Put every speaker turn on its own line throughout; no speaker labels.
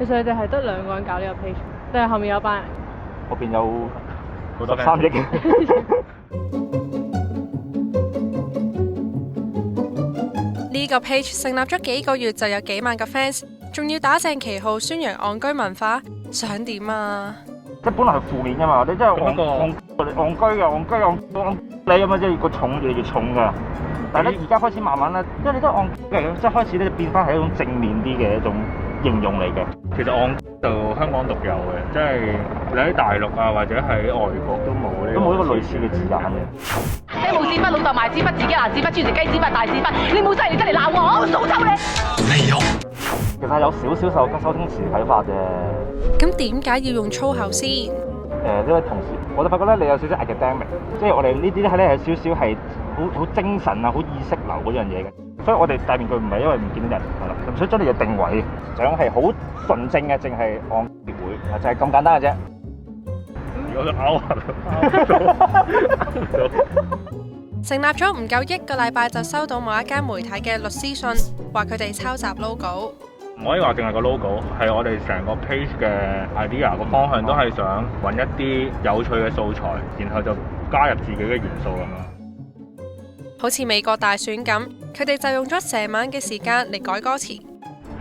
其實你哋係得2個人搞呢個 page，定係後面有班人？
嗰邊有
好多
13億。
呢個 page 成立咗幾個月就有幾萬個 fans， 仲要打正旗號宣揚戇居文化，想點啊？
即係本來係負面㗎嘛，你真係戇居你咁樣，即係個重越嚟越重㗎。但係咧，而家開始慢慢咧，因為你都戇居咁，即係開始咧變翻係一種正面啲嘅一種形容嚟嘅。
其實戇就香港獨有嘅，即係你喺大陸啊或者喺外國都冇呢，
都冇一個類似嘅字眼嘅。
你冇屎忽，老豆賣屎忽，自己拿屎忽，專食雞屎忽、大屎忽，你冇犀利真嚟鬧我，我數臭你！
沒有。其實有少少收聽詞睇法啫。
咁點解要用粗口先？
呢位同事，我就發覺咧，你有少少 academic， 即係我哋呢啲咧係少少係好精神啊、好意識流嗰樣嘢嘅。所以我哋戴面具唔係因為唔見到人，係啦，唔想將你嘅定位，想係好純正嘅，淨係戇協會，就係咁簡單嘅啫。
我都拗
成立咗唔夠1個禮拜就收到某一間媒體嘅律師信，話佢哋抄襲 logo。
唔可以話淨係個 logo， 係我哋成個 page 嘅 idea 個方向都係想揾一啲有趣嘅素材，然後就加入自己嘅元素咁樣。
好似美國大選咁，佢哋就用咗成晚嘅時間嚟改歌詞。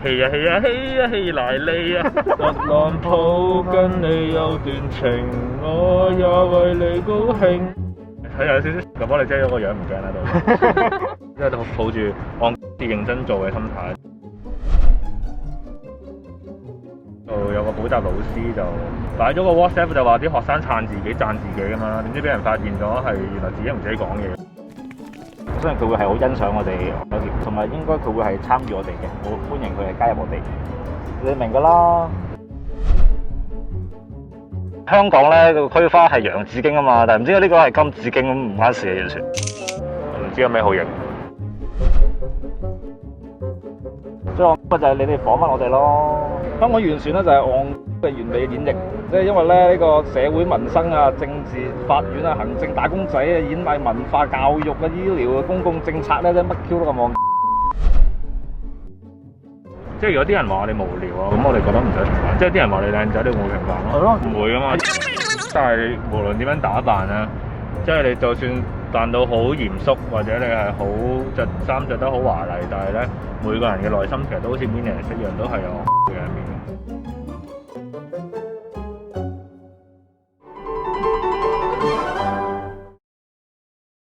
氣啊氣啊氣啊氣來利啊！特朗普跟你有段情，我也為你高興。佢有少少咁幫你遮咗個樣唔驚喺度，即係抱住按認真做嘅心態。有個補習老師就擺咗個 WhatsApp 就話啲學生撐自己讚自己㗎嘛，點知俾人發現咗係原來自己同自己講嘢。
我相信佢會係好欣賞我哋嗰條，同埋應該佢會係參與我哋嘅，我歡迎佢係加入我哋。你明㗎啦。香港咧個區花係洋紫荊啊嘛，但係唔知呢個係金紫荊咁，唔關事嘅完全。
唔知有咩好型。
所以我就係你哋訪問我哋咯。
香港完全咧就係戇嘅完美演繹，即係因為咧呢個社會民生啊、政治、法院啊、行政打工仔啊、演藝、文化、教育啊、醫療啊、公共政策咧，乜 Q 都咁戇。
即係如果啲人話你無聊啊，咁我哋覺得唔使評論。即係啲人話你靚仔，你會唔會評論咯？
係咯，
唔會噶嘛。但係無論點樣打扮咧，即係你就算扮到好嚴肅，或者你係好着衫着得好華麗，但係咧每個人嘅內心其實都好似 Minions 一樣，都係有嘅一面。